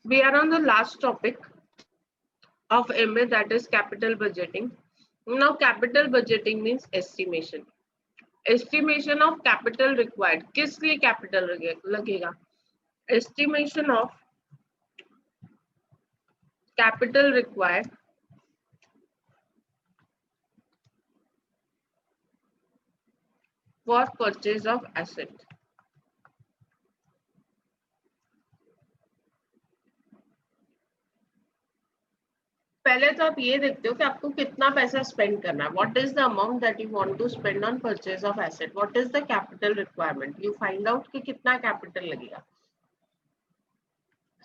We are on the last topic of MA, that is capital budgeting. Now, capital budgeting means estimation. Estimation of capital required. किस लिए capital लगेगा? Estimation of capital required for purchase of asset. पहले तो आप ये देखते हो कि आपको कितना पैसा स्पेंड करना है. What is the amount that you want to spend on purchase of asset. What is the capital requirement. You find out कि कितना कैपिटल लगेगा.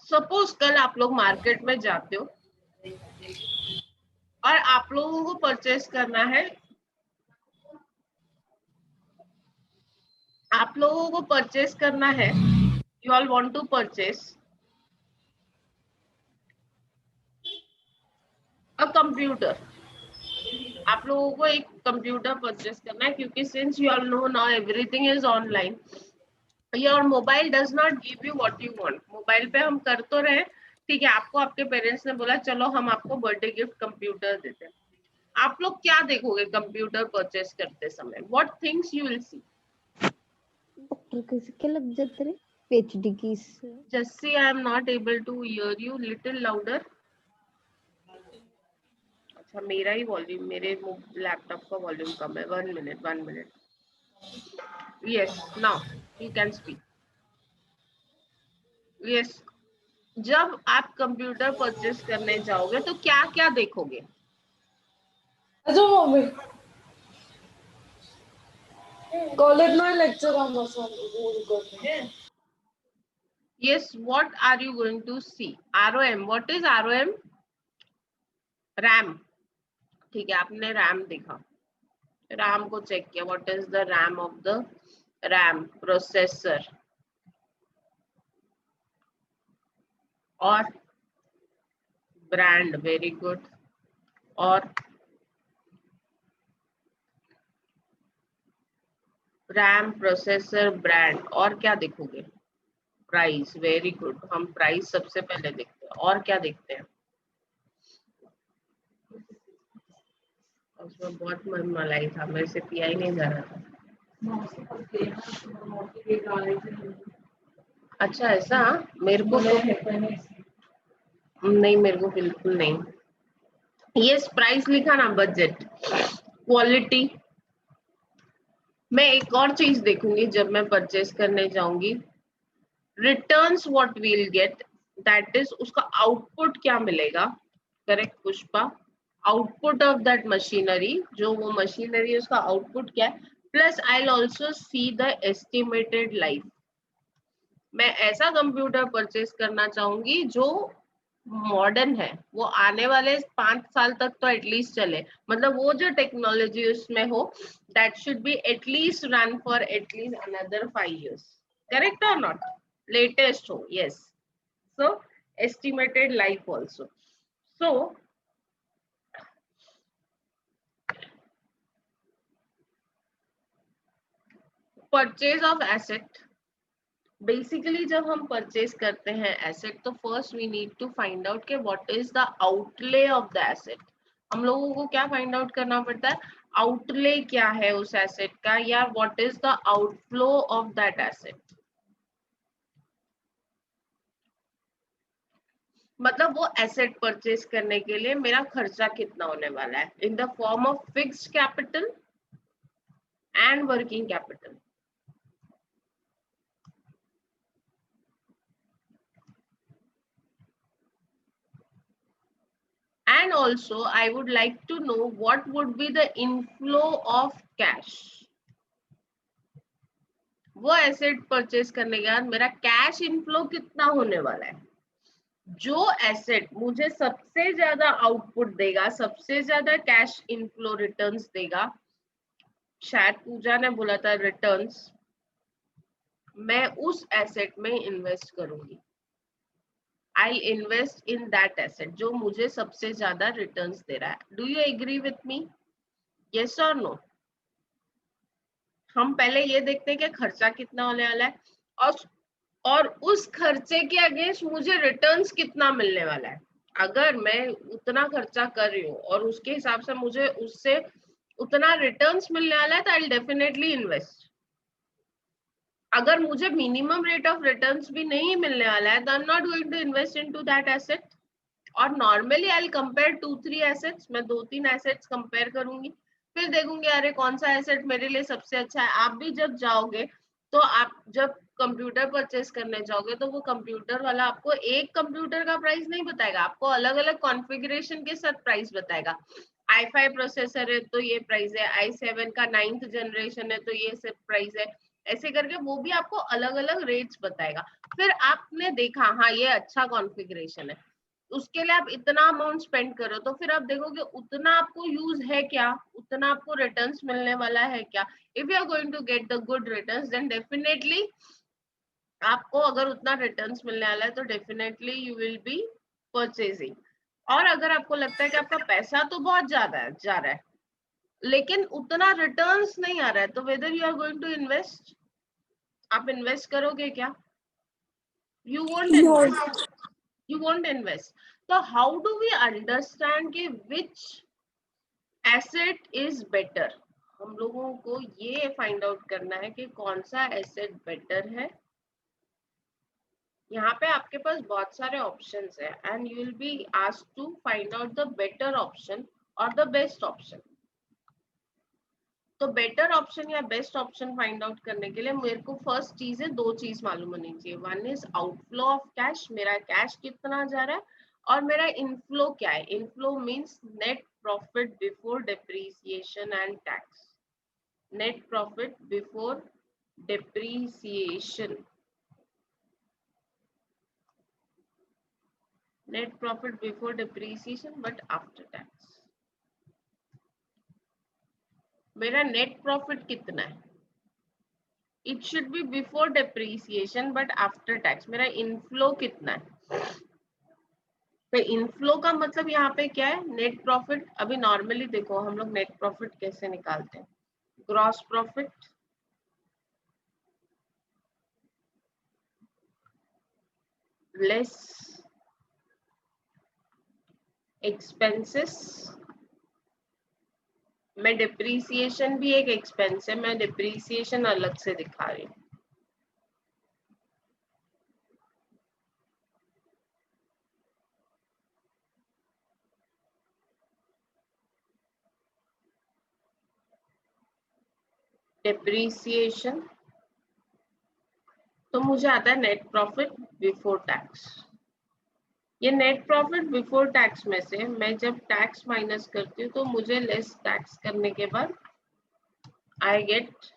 सपोज कल आप लोग मार्केट में जाते हो और आप लोगों को परचेज करना है. आप लोगों को परचेज करना है. You all want to purchase a computer. आप लोगों को एक कंप्यूटर परचेज करना है क्योंकि since you all know now everything is online. Your mobile does not give you what you want. Mobile पे हम कर तो रहे, ठीक है. आपको आपके पेरेंट्स ने बोला चलो हम आपको बर्थडे गिफ्ट कंप्यूटर देते हैं. आप लोग क्या देखोगे कंप्यूटर परचेज करते समय? What things you will see? Doctor कैसे क्या लग जाते रे पीएचडी की. Jassi, I am not able to hear you. Little louder. अच्छा, मेरा ही वॉल्यूम, मेरे लैपटॉप का वॉल्यूम कम है. 1 minute. Yes, now you can speak. Yes, जब आप कंप्यूटर परचेज करने जाओगे तो क्या क्या देखोगे? मम्मी कॉलेज में लेक्चर आना Yes, what are you going to see? ROM. What is ROM? RAM. ठीक है, आपने RAM देखा. RAM को चेक किया. What is the RAM of the RAM? Processor. और brand. Very good. और RAM, प्रोसेसर, ब्रांड. और क्या देखोगे? प्राइस. Very good. हम प्राइस सबसे पहले देखते हैं. और क्या देखते हैं? उसमें बहुत मलाई था, मेरे से पिया ही नहीं जा रहा था. अच्छा, ऐसा. मेरे को नहीं, मेरे को बिल्कुल नहीं. यस, प्राइस लिखा ना. Budget, quality. मैं एक और चीज देखूंगी जब मैं परचेज करने जाऊंगी. Returns what will get, that is उसका आउटपुट क्या मिलेगा. Correct Pushpa. Output of that machinery, जो वो मशीनरी उसका आउटपुट क्या है. Plus I will also see the estimated life. मैं ऐसा कंप्यूटर परचेज करना चाहूंगी जो मॉडर्न है, वो आने वाले 5 साल तक तो एटलीस्ट चले. मतलब वो जो टेक्नोलॉजी उसमें हो, that should be at least run for at least another 5 years. Correct और नॉट? लेटेस्ट हो. Yes. So estimated life also. So purchase of asset. Basically जब हम परचेज करते हैं एसेट, तो first we need to find out के what is the outlay of the asset. हम लोगों को क्या फाइंड आउट करना पड़ता है? आउटले क्या है उस एसेट का, या what is the outflow of that asset. मतलब वो एसेट परचेज करने के लिए मेरा खर्चा कितना होने वाला है in the form of fixed capital and working capital. And also I would like to know what would be the inflow of cash. वो एसेट परचेज करने के बाद मेरा कैश इनफ्लो कितना होने वाला है. जो एसेट मुझे सबसे ज्यादा आउटपुट देगा, सबसे ज्यादा कैश इनफ्लो रिटर्न्स देगा, शायद पूजा ने बोला था रिटर्न्स, मैं उस एसेट में इन्वेस्ट करूंगी. I'll invest in that asset जो मुझे सबसे ज्यादा रिटर्न्स दे रहा है. Do you agree with me? Yes or no? हम पहले ये देखते हैं कि खर्चा कितना होने वाला है, और उस खर्चे के अगेंस्ट मुझे रिटर्न्स कितना मिलने वाला है। अगर मैं उतना खर्चा कर रही हूँ और उसके हिसाब से मुझे उससे उतना रिटर्न्स मिलने वाला है तो आई विल डेफिनेटली इन्वेस्ट। अगर मुझे मिनिमम रेट ऑफ रिटर्न्स भी नहीं मिलने वाला है तो I am not going to invest into that asset. और normally I will compare 2-3 assets, मैं 2-3 एसेट्स कंपेयर करूंगी, फिर देखूंगी अरे कौन सा एसेट मेरे लिए सबसे अच्छा है। आप भी जब जाओगे तो आप जब कंप्यूटर परचेस करने जाओगे तो वो कंप्यूटर वाला आपको एक कंप्यूटर का प्राइस नहीं बताएगा, आपको अलग अलग कॉन्फ़िगरेशन के साथ प्राइस बताएगा। i5 प्रोसेसर है तो ये प्राइस है, i7 का 9th जनरेशन है तो ये सब प्राइस है, ऐसे करके वो भी आपको अलग अलग रेट्स बताएगा। फिर आपने देखा हाँ ये अच्छा कॉन्फ़िगरेशन है, उसके लिए आप इतना अमाउंट स्पेंड करो, तो फिर आप देखोगे उतना आपको यूज है क्या, उतना आपको रिटर्न्स मिलने वाला है क्या। If you are going to get the good returns then definitely आपको अगर उतना रिटर्न्स मिलने वाला है तो definitely you will be purchasing. और अगर आपको लगता है कि आपका पैसा तो बहुत ज्यादा है जा रहा है लेकिन उतना रिटर्न्स नहीं आ रहा है, तो whether you are going to invest, आप इन्वेस्ट करोगे क्या? You won't invest, you won't invest. So how do we understand कि which asset is better? हम लोगों को ये फाइंड आउट करना है कि कौन सा एसेट बेटर है। यहाँ पे आपके पास बहुत सारे ऑप्शंस है and you will be asked to find out the better option और द बेस्ट ऑप्शन। तो बेटर ऑप्शन या बेस्ट ऑप्शन फाइंड आउट करने के लिए मेरे को फर्स्ट चीज है, दो चीज मालूम होनी चाहिए। One is outflow of cash, मेरा कैश कितना जा रहा है, और मेरा इनफ्लो क्या है। Inflow means net profit before depreciation and tax. Net profit before depreciation, net profit before depreciation but after tax. मेरा नेट प्रॉफिट कितना है, it should be before depreciation but after tax. मेरा इनफ्लो कितना है, तो inflow का मतलब यहाँ पे क्या है, नेट प्रॉफिट। अभी नॉर्मली देखो हम लोग नेट प्रॉफिट कैसे निकालते हैं, ग्रॉस प्रॉफिट लेस एक्सपेंसेस। मैं डिप्रिसिएशन भी एक एक्सपेंस है, मैं डिप्रिसिएशन अलग से दिखा रही हूँ। डिप्रिसिएशन तो मुझे आता है नेट प्रॉफिट बिफोर टैक्स। ये नेट प्रॉफिट बिफोर टैक्स में से मैं जब टैक्स माइनस करती हूँ तो मुझे लेस टैक्स करने के बाद I get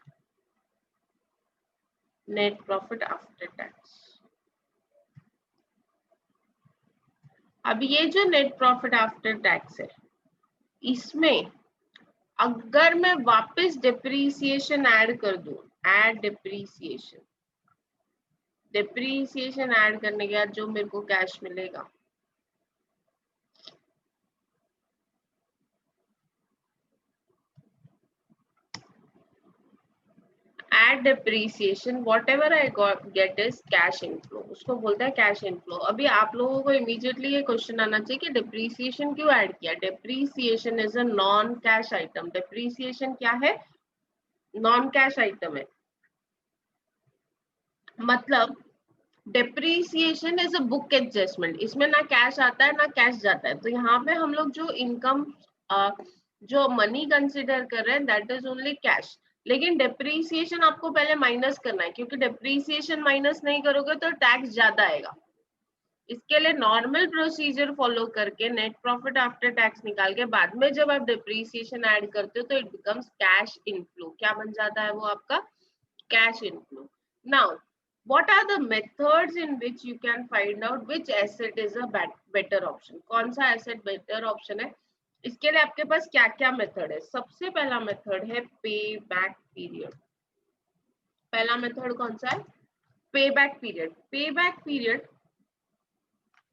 net profit after tax. अब ये जो नेट प्रॉफिट आफ्टर टैक्स है, इसमें अगर मैं वापस डिप्रिसिएशन ऐड कर दूं, ऐड डिप्रिसिएशन, डिप्रिसिएशन ऐड करने के बाद जो मेरे को कैश मिलेगा, at depreciation whatever I get is cash inflow, उसको बोलते हैं कैश इनफ्लो। अभी आप लोगों को इमीडिएटली ये क्वेश्चन आना चाहिए कि डिप्रिसिएशन क्यों ऐड किया। Depreciation is a non cash item. Depreciation क्या है, नॉन कैश आइटम है। मतलब depreciation is a book adjustment, इसमें ना कैश आता है ना कैश जाता है। तो यहाँ पे हम लोग जो इनकम जो मनी कंसिडर कर रहे हैं दैट इज ओनली कैश। लेकिन डिप्रिसिएशन आपको पहले माइनस करना है, क्योंकि डिप्रिसिएशन माइनस नहीं करोगे तो टैक्स ज्यादा आएगा। इसके लिए नॉर्मल प्रोसीजर फॉलो करके नेट प्रॉफिट आफ्टर टैक्स निकाल के बाद में जब आप डिप्रिसिएशन ऐड करते हो तो इट बिकम्स कैश इनफ्लो। क्या बन जाता है वो आपका, cash inflow. Now what are the methods in which you can find out which asset is a better option, कौन सा asset better option है। इसके लिए आपके पास क्या क्या मेथड है। सबसे पहला मेथड है पे बैक पीरियड। पहला मेथड कौन सा है, pay back period. Pay back period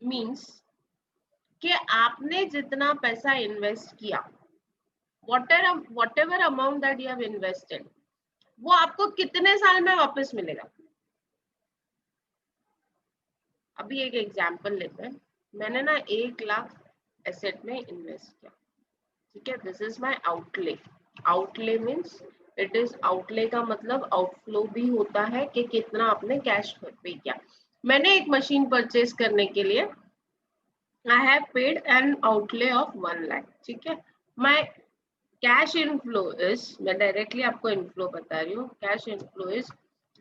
means कि आपने जितना पैसा इन्वेस्ट किया, whatever amount that you have invested, वो आपको कितने साल में वापस मिलेगा। अभी एक एग्जांपल लेते हैं, मैंने ना 1 लाख एसेट में इन्वेस्ट किया, ठीक है, this is my outlay. Outlay means it is, outlay का मतलब आउटफ्लो भी होता है कि कितना आपने कैश पे किया। मैंने एक मशीन परचेज करने के लिए I have paid N outlay of 1 lakh, ठीक है। माय कैश इनफ्लो इज, मैं डायरेक्टली आपको इनफ्लो बता रही हूँ, कैश इनफ्लो इज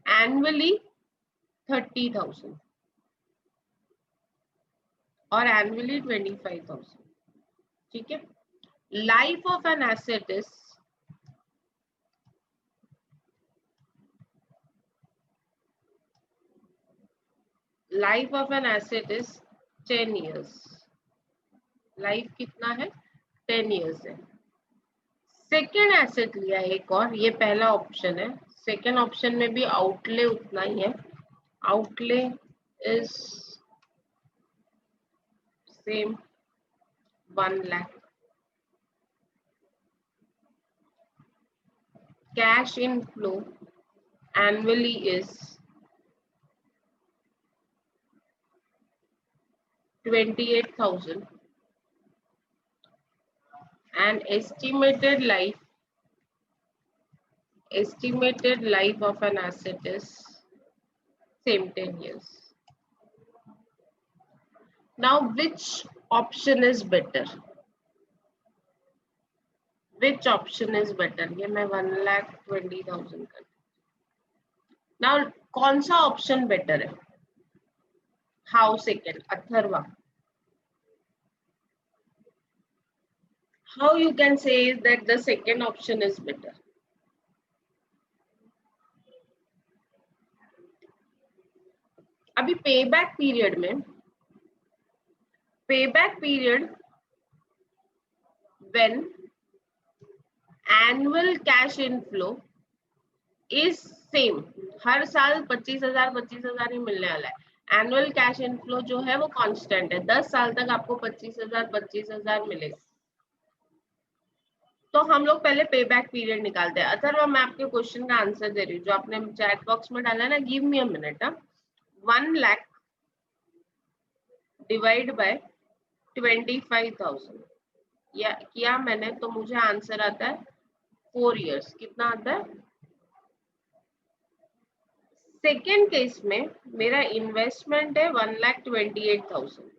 एनुअली 30,000 और एनुअली 25,000, ठीक है। Life of an asset is, life of an asset is 10 years। Life कितना है? 10 years है। सेकेंड एसेट लिया एक और, ये पहला ऑप्शन है, सेकेंड ऑप्शन में भी आउटले उतना ही है, outlay is same 1 lakh. Cash inflow annually is 28,000 and estimated life of an asset is same 10 years. Now which option is better? Which option is better? ये मैं 1,20,000 कर, now कौन सा ऑप्शन बेटर है? How second, Atharva, how you can say that the second option is better? अभी payback period में, payback period when annual cash inflow is same, हर साल 25,000 ही मिलने वाला है। एनुअल कैश इनफ्लो जो है वो कांस्टेंट है, 10 साल तक आपको 25,000 मिलेगा। तो हम लोग पहले पे बैक पीरियड निकालते हैं। अथर्वा मैं आपके क्वेश्चन का आंसर दे रही हूँ जो आपने चैट बॉक्स में डाला है ना, give me a minute. 1 lakh divide bye 25,000 या किया मैंने, तो मुझे आंसर आता है 4 years। कितना आता है? सेकेंड केस में मेरा इन्वेस्टमेंट है 1,28,000,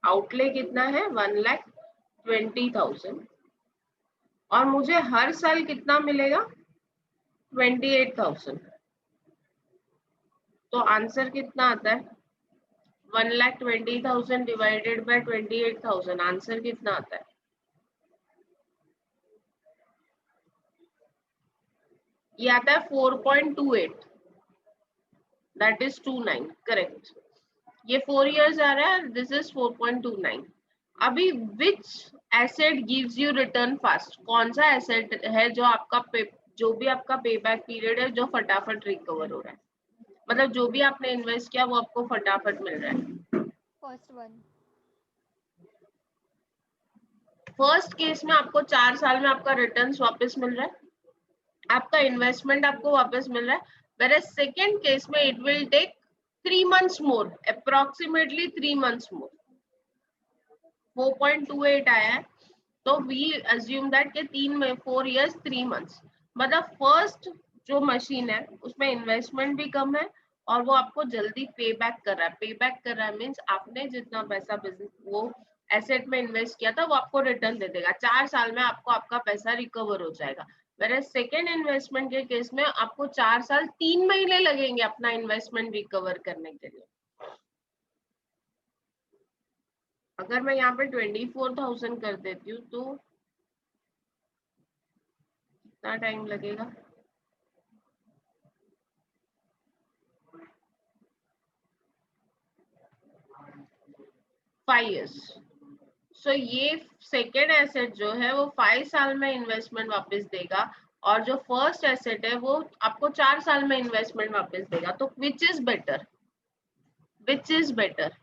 आउटले कितना है? 1,20,000 और मुझे हर साल कितना मिलेगा? 28,000। तो आंसर कितना आता है? 1,20,000 डिवाइडेड बाय 28,000, आंसर कितना आता है? ये आता है 4.28, दैट इज 29, करेक्ट। ये 4 years आ रहा है, दिस इज 4.29। अभी which asset gives you return fast? कौन सा एसेट है जो आपका जो भी आपका पे बैक पीरियड है जो फटाफट रिकवर हो रहा है, मतलब जो भी आपने इन्वेस्ट किया वो आपको फटाफट मिल रहा है? First one. फर्स्ट केस में आपको 4 साल में आपका रिटर्न्स वापस मिल रहा है, आपका इन्वेस्टमेंट आपको वापस मिल रहा है। whereas सेकेंड केस में it will take 3 months more, approximately 3 months more. 4.28 आया है, तो वी अज्यूम दैट के 4 years 3 months, मतलब फर्स्ट जो मशीन है उसमें इन्वेस्टमेंट भी कम है और वो आपको जल्दी पे बैक कर रहा है। पे बैक कर रहा है मीन्स आपने जितना पैसा बिजनेस वो एसेट में इन्वेस्ट किया था वो आपको रिटर्न दे देगा, 4 साल में आपको आपका पैसा रिकवर हो जाएगा। whereas सेकेंड इन्वेस्टमेंट के केस में आपको 4 साल 3 महीने लगेंगे अपना इन्वेस्टमेंट रिकवर करने के लिए। अगर मैं यहाँ पे 24,000 कर देती हूँ तो कितना टाइम लगेगा? 5 years। सो ये सेकेंड एसेट जो है वो 5 साल में इन्वेस्टमेंट वापस देगा और जो फर्स्ट एसेट है वो आपको 4 साल में इन्वेस्टमेंट वापस देगा। तो which is better? Which is better?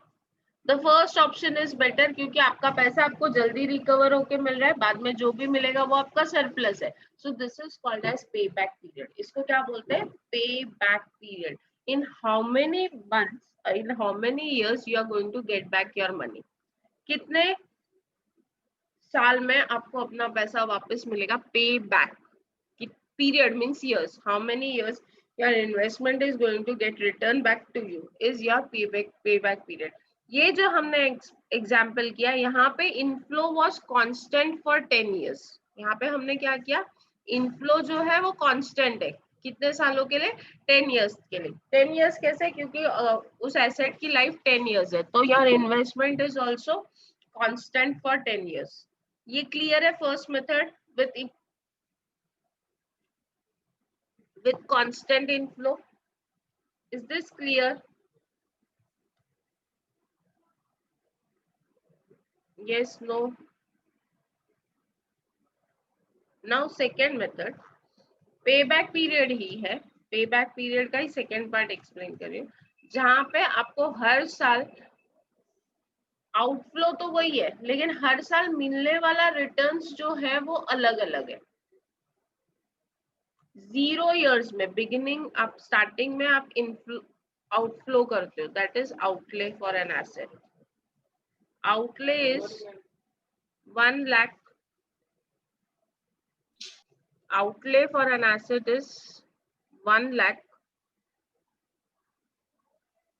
The first option is better, क्योंकि आपका पैसा आपको जल्दी रिकवर होके मिल रहा है, बाद में जो भी मिलेगा वो आपका सरप्लस है। So this is called as pay back period. इसको क्या बोलते हैं? Pay back period. in how many months, in how many years you are going to get back your money. कितने साल में आपको अपना पैसा वापस मिलेगा, पे back. Period means years. How many years your investment is going to get returned back to you is your payback period. ये जो हमने एग्जाम्पल किया, यहाँ पे inflow was constant for 10 years. यहाँ पे हमने क्या किया, इनफ्लो जो है वो कांस्टेंट है. कितने सालों के लिए, 10 years के लिए. 10 years कैसे, क्योंकि उस एसेट की लाइफ 10 years है, तो your investment is also constant for 10 years. ये क्लियर है first method with constant inflow. Is this clear? Yes, no? Now second method, payback period ही है. Payback period का ही second part explain कर रही हूँ, जहाँ पे आपको हर साल आउटफ्लो तो वही है, लेकिन हर साल मिलने वाला रिटर्न्स जो है वो अलग अलग है. 0 years में बिगिनिंग, आप स्टार्टिंग में आप आउटफ्लो करते हो, that is outlay for an asset. Outlay is 1 lakh. Outlay for an asset is 1 lakh.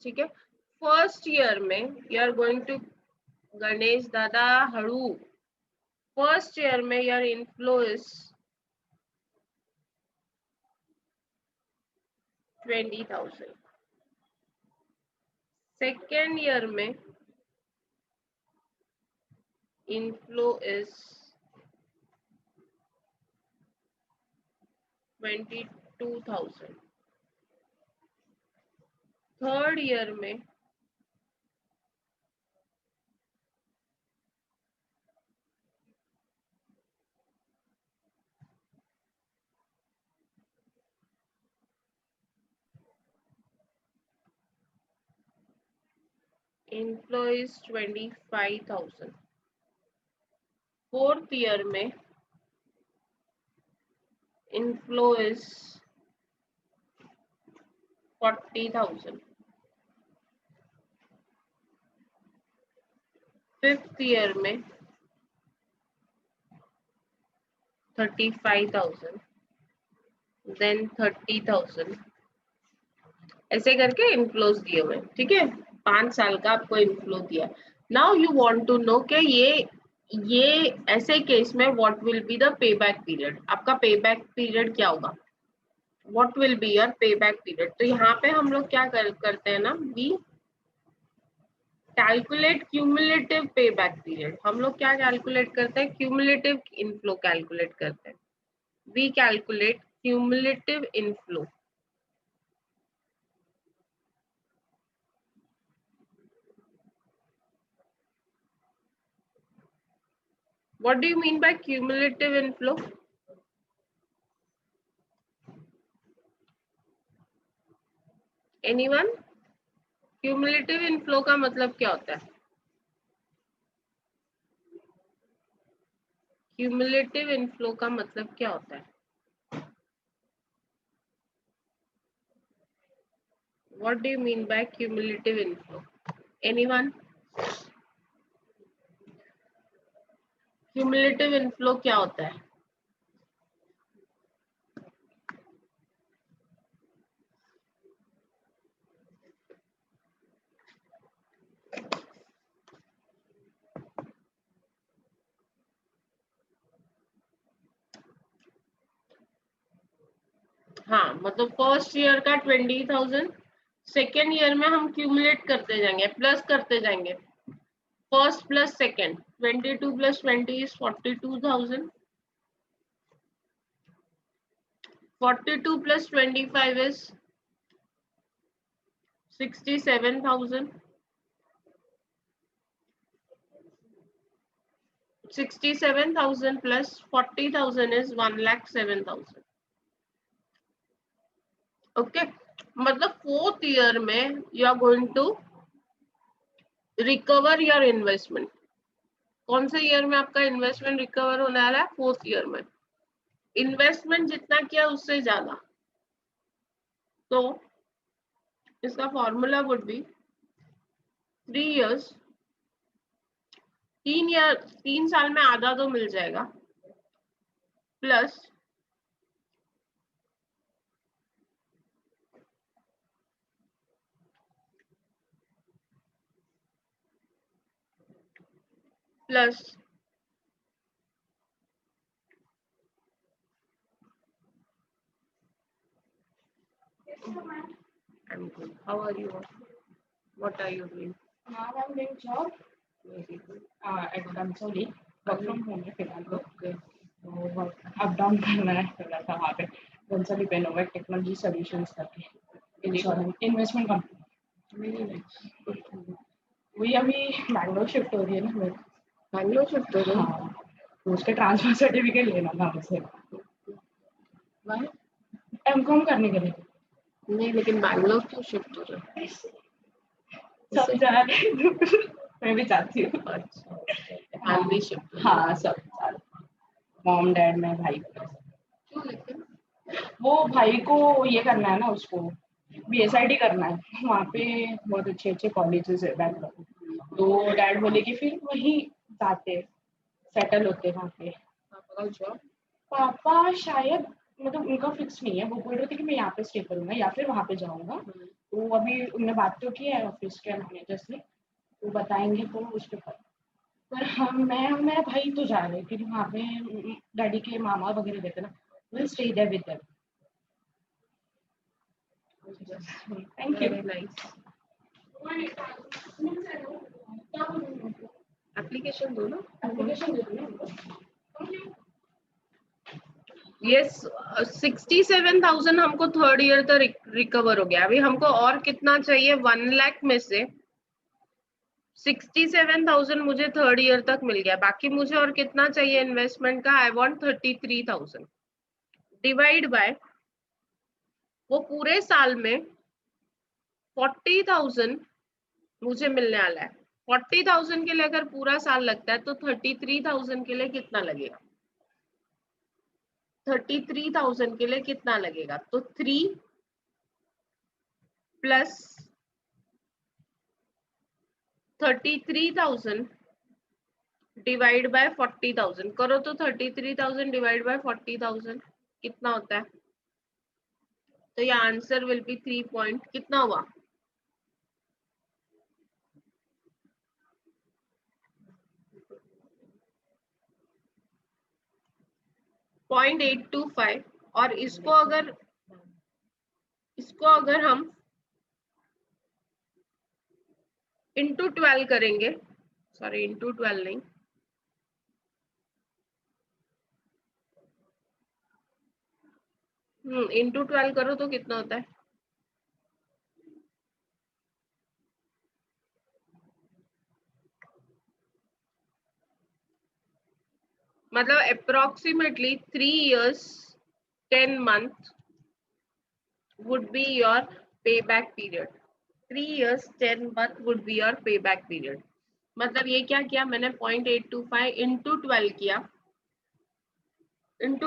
ठीक है. फर्स्ट ईयर में you are going to, Ganesh दादा हड़ू, फर्स्ट ईयर में your inflow is 20,000. Second year में inflow is 22,000. थर्ड ईयर में inflow is 25,000. Fourth year में inflow is 40,000. Fifth year में 35,000, then 30,000. ऐसे करके इनफ्लोज दिए हुए. ठीक है, 5 साल का आपको इनफ्लो दिया. Now you want to know कि ये ऐसे केस में what will be the pay back period. आपका पे बैक पीरियड क्या होगा, what will be your pay back period. तो यहाँ पे हम लोग क्या करते हैं ना, we calculate cumulative pay back period. हम लोग क्या कैलकुलेट करते हैं, क्यूमुलेटिव इनफ्लो कैलकुलेट करते हैं. We calculate cumulative inflow. What do you mean by cumulative inflow? Anyone? Cumulative inflow का मतलब क्या होता है? Cumulative inflow का मतलब क्या होता है? What do you mean by cumulative inflow? Anyone? Cumulative inflow क्या होता है? हाँ, मतलब फर्स्ट ईयर का 20,000, सेकेंड ईयर में हम क्यूमुलेट करते जाएंगे, प्लस करते जाएंगे. First plus second, 22 plus 20 is 42,000. 42 plus 25 is 67,000. 67,000 plus 40,000 is 1,07,000. Okay, मतलब फोर्थ ईयर में you are going to recover your investment. कौन से ईयर में आपका इन्वेस्टमेंट रिकवर होने वाला है, फोर्थ ईयर में. इन्वेस्टमेंट जितना किया उससे ज्यादा, तो इसका फॉर्मूला वुड बी 3 years, 3 साल में आधा तो मिल जाएगा, plus I'm good. How are you? What are you doing? Now I'm doing job Very good. at Consoli. Work from home है फिलहाल तो Okay. अप डाउन करना है फिलहाल था वहाँ पे कंसोली पे नोवेक टेक्नोलॉजी सॉल्यूशंस करके insurance investment company. Very nice. वही अभी बैंगलोर शिफ्ट हो रही है ना मैं। बैंगलोर शिफ्ट हो रहे हो? हाँ, तो उसके ट्रांसफर सर्टिफिकेट लेना था मुझसे Why? एमकॉम करने के लिए। नहीं, लेकिन बैंगलोर क्यों शिफ्ट हो रहे हो? सब जा रहे हैं। मैं भी चाहती हूँ। अच्छा, फैमिली शिफ्ट हो रही है। हाँ सब मॉम डैड मैं भाई। क्यों लेकिन? वो भाई को ये करना है ना, उसको बीएसआईडी करना है वहाँ पे, बहुत अच्छे अच्छे कॉलेजेस है बैंगलोर। तो डैड बोले कि फिर वहीं जाते सेटल होते वहाँ पे। पापा का जॉब? पापा शायद मतलब उनका फिक्स नहीं है, वो बोल रहे थे कि मैं यहाँ पे स्टे करूंगा या फिर वहाँ पे जाऊंगा। तो अभी उनने बात तो की है ऑफिस के मैनेजर से, वो बताएंगे तो उस पर हम मैं और मेरा भाई तो जा रहे हैं क्योंकि वहाँ पे डैडी के मामा वगैरह रहते ना, will stay there with them. Thank you. Very nice. Application दो ना। एप्लीकेशन दे दो। यस, 67,000 हमको थर्ड ईयर तक रिकवर हो गया। अभी हमको और कितना चाहिए? 1 लाख में से 67,000 मुझे थर्ड ईयर तक मिल गया। बाकी मुझे और कितना चाहिए इन्वेस्टमेंट का? आई वांट 33,000 डिवाइड बाय वो पूरे साल में 40,000 मुझे मिलने वाला है। 40,000 के लिए अगर पूरा साल लगता है तो 33,000 के लिए कितना लगेगा? 33,000 के लिए कितना लगेगा? तो 3 प्लस 33,000 डिवाइड बाय 40,000 करो तो 33,000 डिवाइड बाय 40,000 कितना होता है? तो ये आंसर विल बी 3 पॉइंट कितना हुआ? 0.825। और इसको अगर हम इंटू 12 करेंगे, सॉरी इंटू 12 नहीं, इंटू 12 करो तो कितना होता है? मतलब approximately 3 years 10 month would be your payback period. 3 years 10 month would be your payback period. मतलब ये क्या किया मैंने? 0.825 इंटू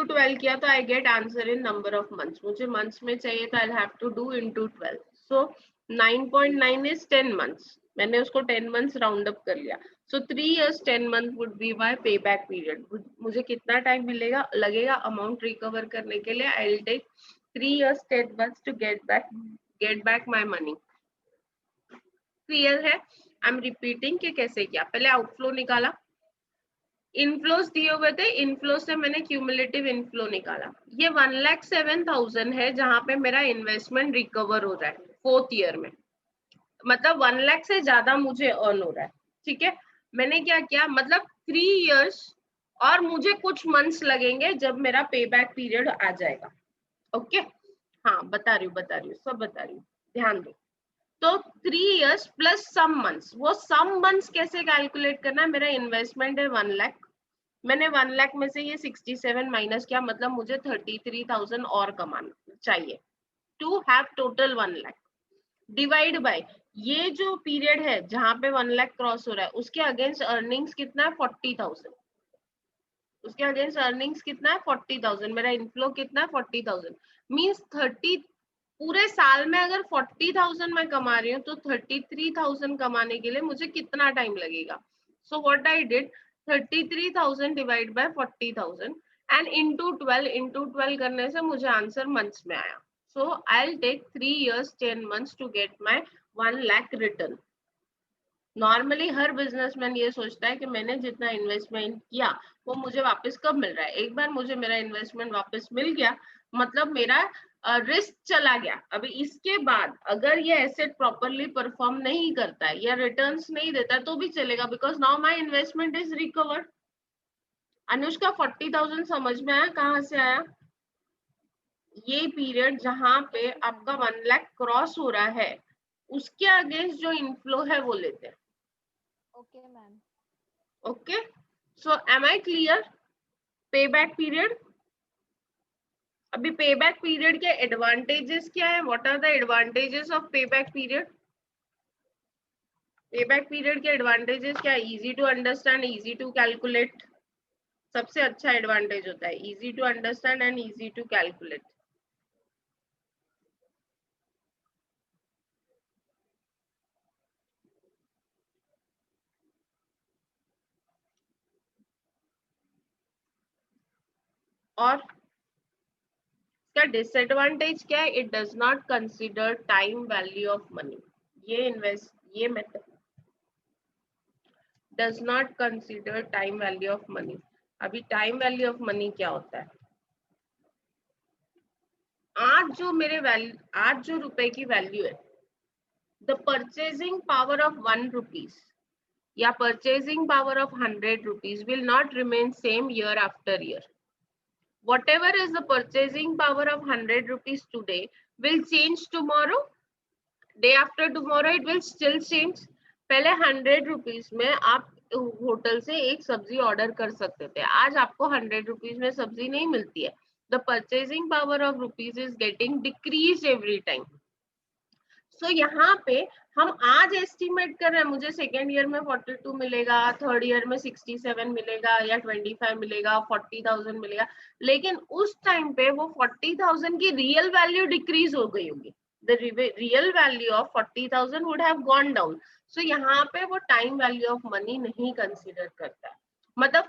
12 किया, तो I get answer in number of months. मुझे मंथ्स में चाहिए तो I have to do into 12। So 9.9 is 10 months. मैंने उसको 10 मंथ्स राउंड अप कर लिया। So 3 years 10 month would be my pay back period. मुझे कितना टाइम लगेगा अमाउंट रिकवर करने के लिए? I will take 3 years 10 months to get back my money. Clear है? आई एम रिपीटिंग कि कैसे किया। पहले आउटफ्लो निकाला, इनफ्लोस दिए हुए थे, इनफ्लो से मैंने क्यूमुलेटिव इनफ्लो निकाला। ये 1,07,000 है जहां पे मेरा इन्वेस्टमेंट रिकवर हो रहा है 4th ईयर में। मतलब 1 लाख से ज्यादा मुझे अर्न हो रहा है। ठीक है, मैंने क्या किया, मतलब 3 years और मुझे कुछ मंथ्स लगेंगे जब मेरा पे बैक पीरियड आ जाएगा। ओके, हाँ बता रही हूँ, सब बता रही हूँ, ध्यान दो। तो 3 years प्लस सम मंथ्स। वो सम मंथ्स कैसे कैलकुलेट करना है? मेरा इन्वेस्टमेंट है 1 लाख, मैंने 1 लाख में से ये 67 माइनस किया, मतलब मुझे 33,000 और कमाना चाहिए to have total 1 lakh. Divide by ये जो पीरियड है जहां पे 1 लाख क्रॉस हो रहा है उसके अगेंस्ट अर्निंग्स कितना है? 40,000। उसके अगेंस्ट अर्निंग्स कितना है? 40,000। मेरा इनफ्लो कितना है? 40,000। मींस पूरे साल में अगर 40,000 मैं कमा रही हूँ तो 33,000 कमाने के लिए मुझे कितना टाइम लगेगा? So what I did, 33,000 divide by 40,000 and into 12 करने से मुझे आंसर मंथ्स में आया. So I will take 3 years 10 months to get my 1 lakh return. Normally हर बिजनेसमैन ये सोचता है कि मैंने जितना इन्वेस्टमेंट किया वो मुझे वापस कब मिल रहा है. एक बार मुझे मेरा इन्वेस्टमेंट वापस मिल गया मतलब मेरा रिस्क चला गया. अभी इसके बाद अगर ये एसेट प्रॉपरली परफॉर्म नहीं करता है या रिटर्न्स नहीं देता है तो भी चलेगा, because now my investment is recovered. Anushka 40,000 समझ में आया? कहाँ से आया? ये पीरियड जहां पे आपका 1 लाख क्रॉस हो रहा है उसके अगेंस्ट जो इनफ्लो है वो लेते हैं. Okay ma'am. Okay, so am I clear? Payback period. अभी payback period के advantages क्या है? What are the advantages of payback period? Payback period के advantages क्या है? Easy to understand, easy to calculate. सबसे अच्छा advantage होता है easy to understand and easy to calculate. और इसका disadvantage क्या है? It does not consider time value of money. ये method does not consider time value of money. अभी time value of money क्या होता है? आज जो रुपए की वैल्यू है, the purchasing power of 1 rupees या purchasing power of 100 rupees will not remain same year after year. Whatever is the purchasing power of 100 rupees today will change tomorrow. Day after tomorrow it will still change. पहले 100 rupees में आप hotel से एक सब्जी order कर सकते थे, आज आपको 100 रुपीज में सब्जी नहीं मिलती है. The purchasing power of rupees is getting decreased every time. So यहाँ पे हम आज एस्टिमेट कर रहे हैं मुझे सेकेंड ईयर में 42 मिलेगा, थर्ड ईयर में 67 मिलेगा या 25 मिलेगा, 40,000 मिलेगा, लेकिन उस टाइम पे वो 40,000 की रियल वैल्यू डिक्रीज हो गई होगी. The real value of 40,000 would have gone down. So यहाँ पे वो टाइम वैल्यू ऑफ मनी नहीं कंसिडर करता है. मतलब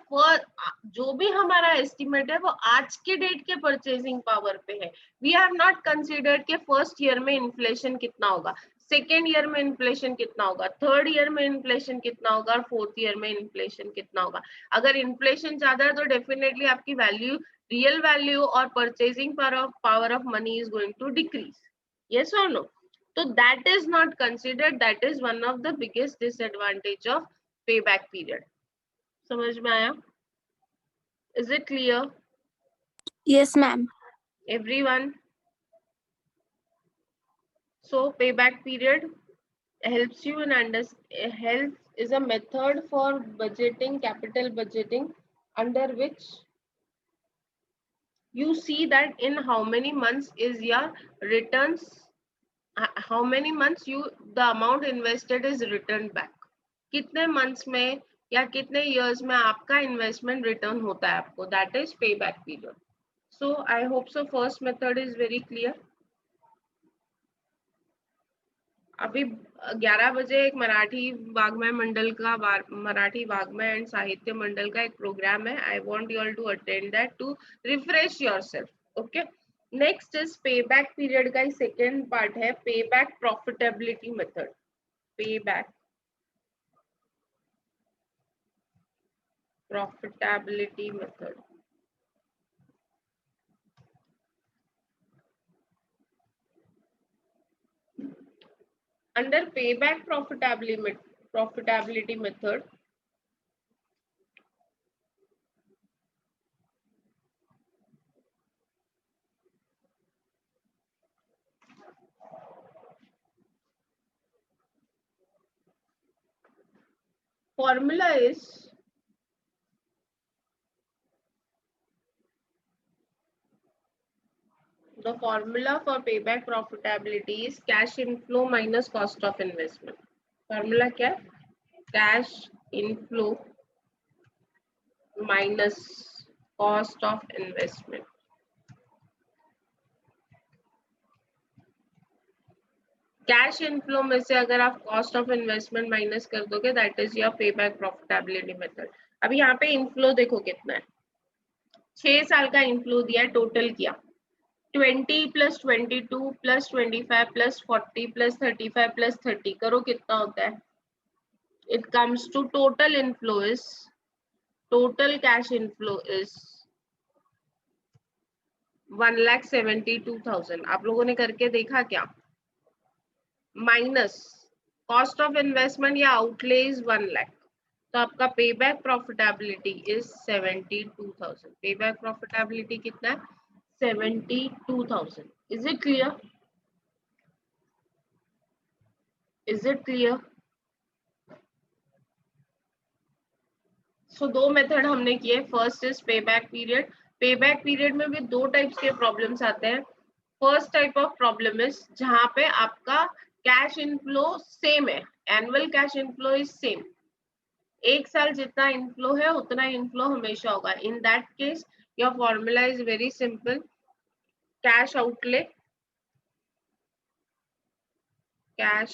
जो भी हमारा एस्टिमेट है वो आज के डेट के परचेजिंग पावर पे है. वी हैव नॉट कंसिडर्ड के फर्स्ट ईयर में इन्फ्लेशन कितना होगा, सेकेंड ईयर में इन्फ्लेशन कितना होगा, थर्ड ईयर में इन्फ्लेशन कितना होगा और फोर्थ ईयर में इन्फ्लेशन कितना होगा. अगर इन्फ्लेशन ज्यादा है तो डेफिनेटली आपकी वैल्यू, रियल वैल्यू और purchasing power of money is going to decrease. Yes और नो? तो that is not considered. That is one of the biggest disadvantage of pay back period. समझ में आया? Is it clear? Yes ma'am. Everyone? So payback period helps you in is a method for budgeting, capital budgeting, under which you see that in how many months is your returns, how many months the amount invested is returned back. कितने months में या कितने years में आपका investment return होता है आपको, that is payback period. So I hope so first method is very clear. अभी 11 बजे एक मराठी वाग्मय मंडल का मराठी वाग्मय एंड साहित्य मंडल का एक प्रोग्राम है. I want you all to attend that to refresh yourself. Okay, next is pay back period का ही सेकेंड पार्ट है pay back profitability method. Pay back profitability method. Under payback profitability method, formula is the formula for payback profitability is cash inflow minus cost of investment. Formula क्या है? Cash inflow minus cost of investment. Cash inflow में से अगर आप cost of investment minus कर दोगे that is your pay back profitability method. अब यहाँ पे इनफ्लो देखो कितना है, 6 साल का इनफ्लो दिया है, टोटल किया 20 plus 22 plus 25 plus 40 plus 35 plus 30 करो कितना होता है, it comes to total inflow is, total cash inflow is 1,72,000। आप लोगों ने करके देखा क्या, माइनस कॉस्ट ऑफ इन्वेस्टमेंट या आउटले इज 1 लाख, तो आपका पे बैक प्रॉफिटेबिलिटी इज 72,000। पे बैक प्रॉफिटेबिलिटी कितना है, 72,000। Is it clear, is it clear? So दो मेथड हमने किए, first is pay back period. Pay back period में भी दो टाइप्स के प्रॉब्लम्स आते हैं। First type of problem is जहां पे आपका कैश इनफ्लो सेम है, annual cash inflow is same, एक साल जितना इनफ्लो है उतना इनफ्लो हमेशा होगा। In that case your formula is very simple, cash outlay, cash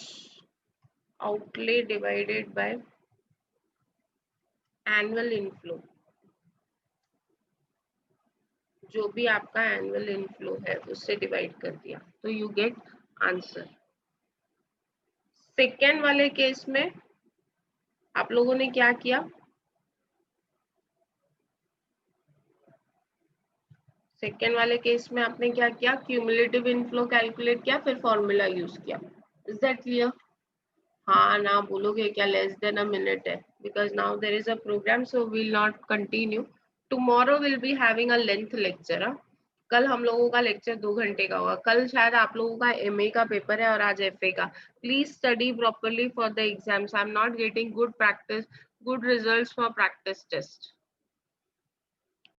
outlay divided by annual inflow, जो भी आपका एनुअल इनफ्लो है उससे डिवाइड कर दिया तो यू गेट आंसर। सेकेंड वाले केस में आप लोगों ने क्या किया, सेकेंड वाले केस में आपने क्या किया, क्यूमुलेटिव इनफ्लो कैलकुलेट किया, फिर फॉर्मूला यूज किया। Is that clear? हाँ ना बोलोगे क्या, लेस देन अ मिनट है, because now there is a program so will not continue. Tomorrow will be having a length lecture. कल हम लोगों का लेक्चर 2 घंटे का होगा, कल शायद आप लोगों का MA का पेपर है और आज FA का। Please study properly for the exams, I am not getting good practice, good results for practice test.